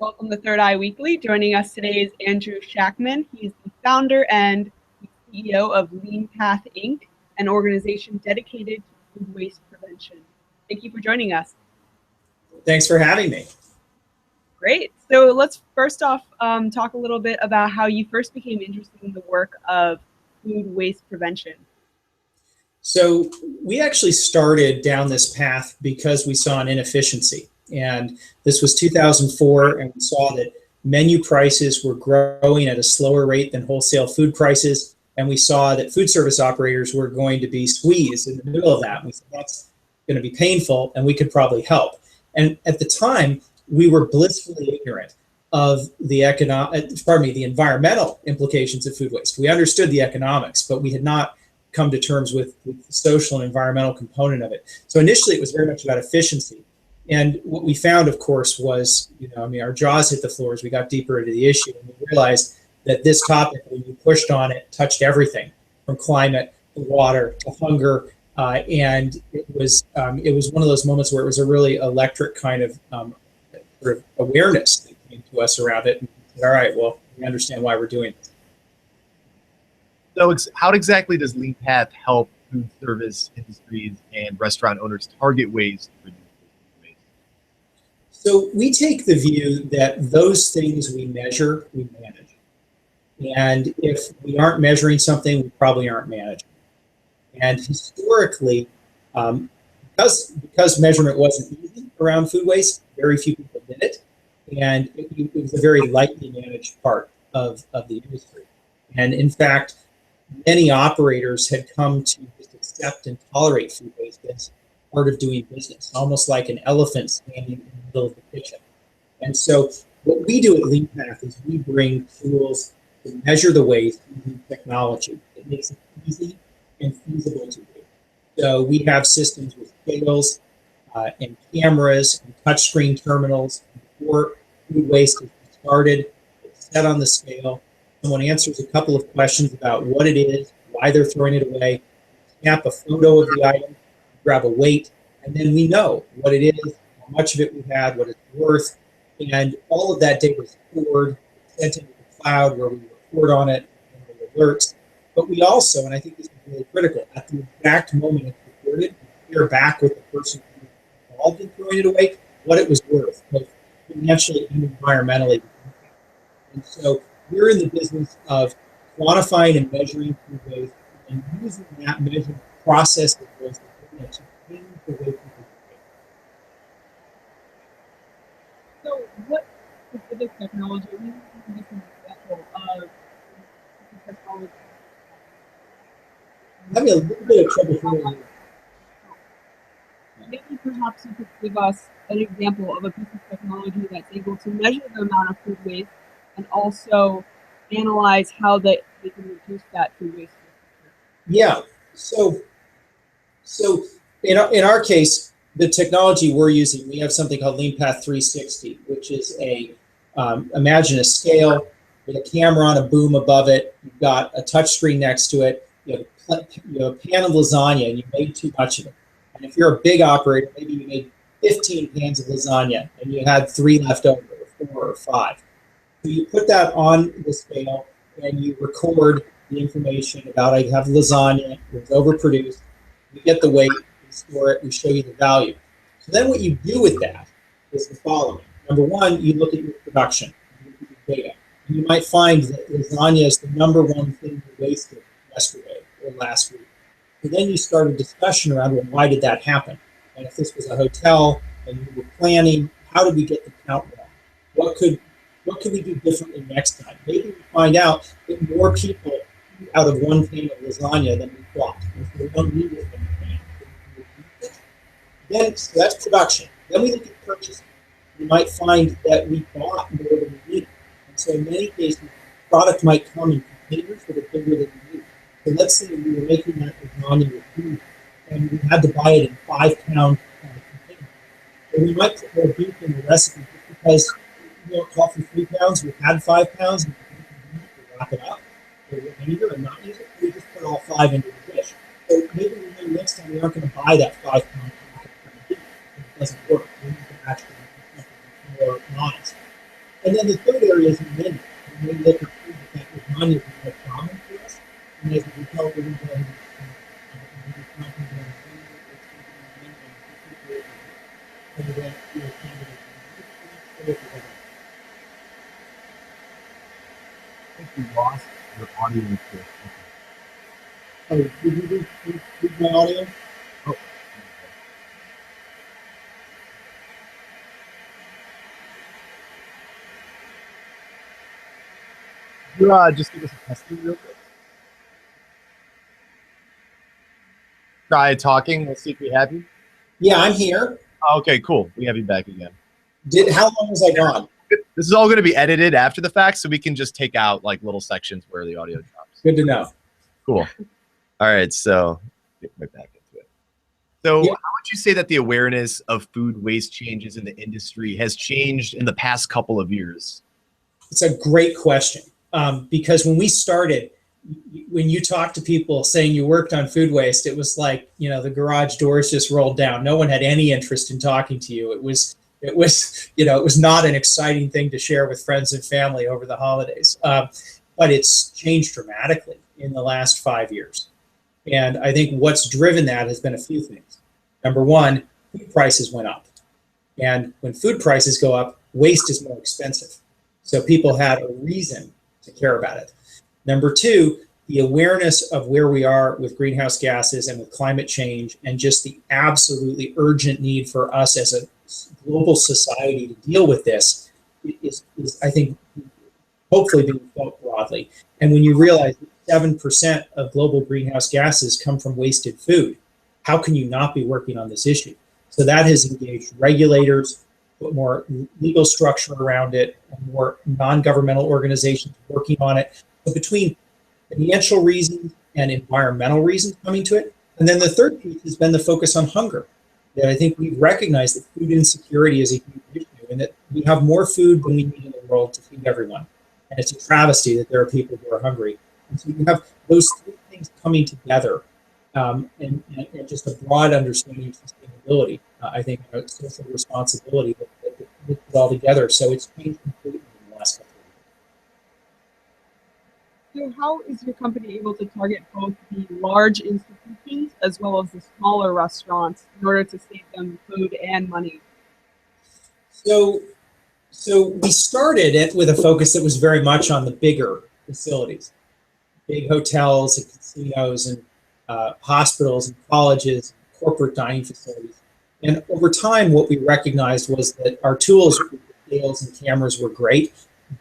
Welcome to Third Eye Weekly. Joining us today is Andrew Shackman. He's the founder and CEO of leanpath, Inc., an organization dedicated to food waste prevention. Thank you for joining us. Thanks for having me. Great. So let's first off talk a little bit about how you first became interested in the work of food waste prevention. So we actually started down this path because we saw an inefficiency. And this was 2004, and we saw that menu prices were growing at a slower rate than wholesale food prices. And we saw that food service operators were going to be squeezed in the middle of that. And we said, that's going to be painful, and we could probably help. And at the time, we were blissfully ignorant of the the environmental implications of food waste. We understood the economics, but we had not come to terms with the social and environmental component of it. So initially, it was very much about efficiency. And what we found, of course, was, our jaws hit the floor as we got deeper into the issue, and we realized that this topic, when you pushed on it, touched everything from climate to water to hunger. And it was one of those moments where it was a really electric kind of sort of awareness that came to us around it. And we said, all right, well, we understand why we're doing this. So how exactly does leanpath help food service industries and restaurant owners target ways to reduce waste? So we take the view that those things we measure, we manage. And if we aren't measuring something, we probably aren't managing. And historically, because measurement wasn't easy around food waste, very few people did it. And it was a very lightly managed part of the industry. And in fact, many operators had come to just accept and tolerate food waste as part of doing business, almost like an elephant standing in the middle of the kitchen. And so what we do at leanpath is we bring tools to measure the waste using technology. It makes it easy and feasible to do. So we have systems with scales and cameras and touchscreen terminals. Before food waste is started, it's set on the scale. Someone answers a couple of questions about what it is, why they're throwing it away, snap a photo of the item, grab a weight, and then we know what it is, how much of it we had, what it's worth, and all of that data is stored, sent into the cloud where we report on it and the alerts. But we also, and I think this is really critical, at the exact moment it's reported, we hear back with the person who was involved in throwing it away, what it was worth, both financially and environmentally. And so we're in the business of quantifying and measuring food waste and using that measurement process of waste to change the way people do it. So what specific technology, we can give an example of technology? I'm having a little bit of trouble hearing you. Maybe perhaps you could give us an example of a piece of technology that's able to measure the amount of food waste and also analyze how they can reduce that food waste. Yeah. So in our case, the technology we're using, we have something called leanpath 360, which is imagine a scale with a camera on a boom above it. You've got a touch screen next to it. You have a pan of lasagna, and you made too much of it. And if you're a big operator, maybe you made 15 pans of lasagna, and you had 3 left over, or 4 or 5. So you put that on the scale, and you record the information about I have lasagna, it's overproduced. We get the weight, we store it, we show you the value. So then what you do with that is the following. Number one, you look at your production, you look at your data. And you might find that lasagna is the number one thing you wasted yesterday or last week. So then you start a discussion around, well, why did that happen? And if this was a hotel and you were planning, how did we get the count wrong? What could we do differently next time? Maybe we find out that more people eat out of one pan of lasagna than we thought. And so we don't need it in the pan. Then, so that's production. Then we look at purchasing. We might find that we bought more than we needed. And so in many cases, product might come in containers that are bigger than we need. So let's say we were making that lasagna with food, and we had to buy it in 5-pound containers. So we might put more beef in the recipe just because we don't call for 3 pounds. We had 5 pounds, and we wrap it up. Or we're eager and not use it. We just put all 5 into the dish. So maybe we know next time we aren't going to buy that 5-pound packet of beef. It doesn't work. We need to actually do something more honest. And then the third area is amendment. When we look at food that was not even a problem for us, and as we tell everybody, I think we lost your audio for a second. oh, did you do my audio? Oh. Could you just give us a testing real quick? Try talking. We'll see if we have you. Yeah, I'm here. Okay, cool. We have you back again. How long was I gone? This is all going to be edited after the fact, so we can just take out like little sections where the audio drops. Good to know. Cool. All right, so get right back into it. So, Yeah. how would you say that the awareness of food waste changes in the industry has changed in the past couple of years? It's a great question, because when we started, when you talk to people saying you worked on food waste, it was like, the garage doors just rolled down. No one had any interest in talking to you. It was not an exciting thing to share with friends and family over the holidays. But it's changed dramatically in the last 5 years. And I think what's driven that has been a few things. Number one, food prices went up. And when food prices go up, waste is more expensive. So people had a reason to care about it. Number two, the awareness of where we are with greenhouse gases and with climate change, and just the absolutely urgent need for us as a global society to deal with this is I think, hopefully being felt broadly. And when you realize that 7% of global greenhouse gases come from wasted food, how can you not be working on this issue? So that has engaged regulators, put more legal structure around it, and more non-governmental organizations working on it. So between financial reasons and environmental reasons coming to it. And then the third piece has been the focus on hunger. That I think we've recognized that food insecurity is a huge issue, and that we have more food than we need in the world to feed everyone. And it's a travesty that there are people who are hungry. And so you have those three things coming together, and just a broad understanding of sustainability. I think a social responsibility that puts it all together. So it's changed completely in the last couple of years. So how is your company able to target both the large institutions as well as the smaller restaurants in order to save them food and money? So we started it with a focus that was very much on the bigger facilities, big hotels and casinos and hospitals and colleges, corporate dining facilities. And over time, what we recognized was that our tools, scales and cameras were great,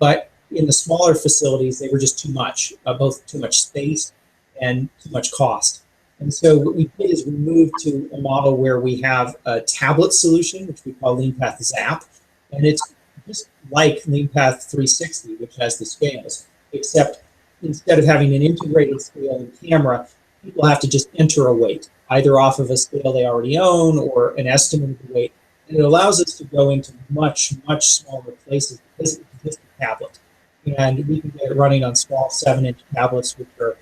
but in the smaller facilities, they were just too much, both too much space and too much cost. And so what we did is we moved to a model where we have a tablet solution, which we call leanpath Zap. And it's just like leanpath 360, which has the scales, except instead of having an integrated scale and camera, people have to just enter a weight, either off of a scale they already own or an estimate of the weight. And it allows us to go into much, much smaller places because it's just a tablet. And we can get it running on small 7-inch tablets, which are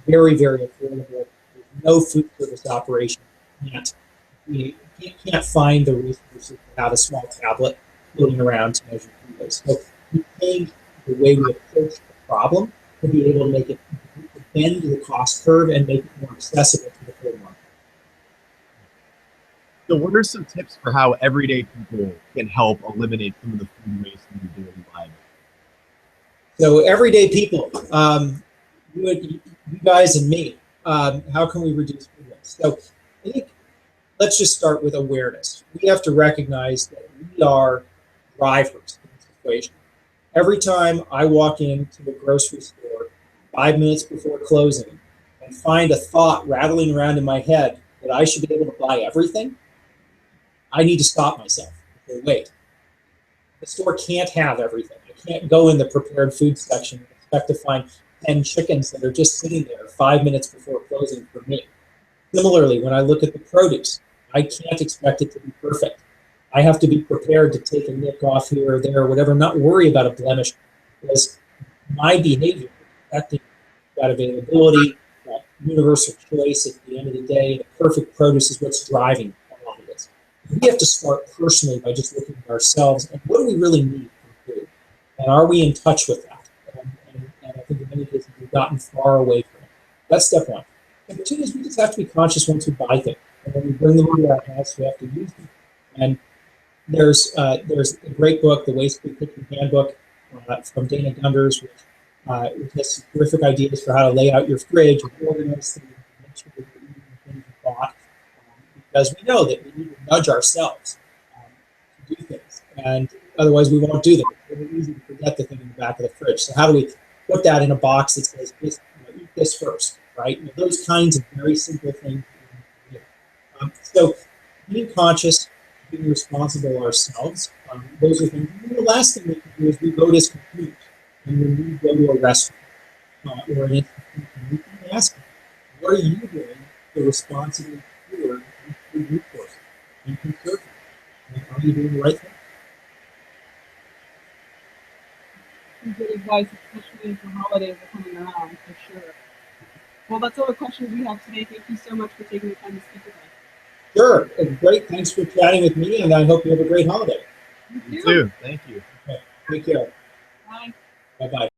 very, very affordable. There's no food service operation. You can't find the resources to have a small tablet floating around to measure food waste. So we changed the way we approach the problem to be able to make it bend the cost curve and make it more accessible to the full market. So, what are some tips for how everyday people can help eliminate some of the food waste in their daily lives? So, everyday people, you guys and me, how can we reduce food waste? So, I think let's just start with awareness. We have to recognize that we are drivers in this equation. Every time I walk into the grocery store 5 minutes before closing and find a thought rattling around in my head that I should be able to buy everything, I need to stop myself. Okay, wait. The store can't have everything. I can't go in the prepared food section and expect to find 10 chickens that are just sitting there 5 minutes before closing for me. Similarly, when I look at the produce, I can't expect it to be perfect. I have to be prepared to take a nick off here or there or whatever, not worry about a blemish, because my behavior is affecting that availability, that universal choice at the end of the day. The perfect produce is what's driving a lot of this. We have to start personally by just looking at ourselves and what do we really need from food? And are we in touch with that? And I think in many cases we've gotten far away from it. That's step one. Number two is we just have to be conscious once we buy things. And when we bring them into our house, we have to use them. And there's a great book, The Waste-Free Kitchen Handbook, from Dana Gunders, which has some terrific ideas for how to lay out your fridge and organize things and make sure that you're eating the things you bought. Because we know that we need to nudge ourselves to do things. And otherwise we won't do them. It's very easy to forget the thing in the back of the fridge. So how do we put that in a box that says, eat this first, right? Those kinds of very simple things. So being conscious, being responsible ourselves, those are things. And the last thing we can do is we vote as consumers. And when we go to a restaurant or an institution, we can ask them, what are you doing to responsibly steward food resources and conserve them? And are you doing the right thing? Good advice, especially as the holidays are coming around, for sure. Well, that's all the questions we have today. Thank you so much for taking the time to speak with us. Sure. Great. Thanks for chatting with me, and I hope you have a great holiday. You too. Thank you. Okay. Take care. Bye. Bye-bye.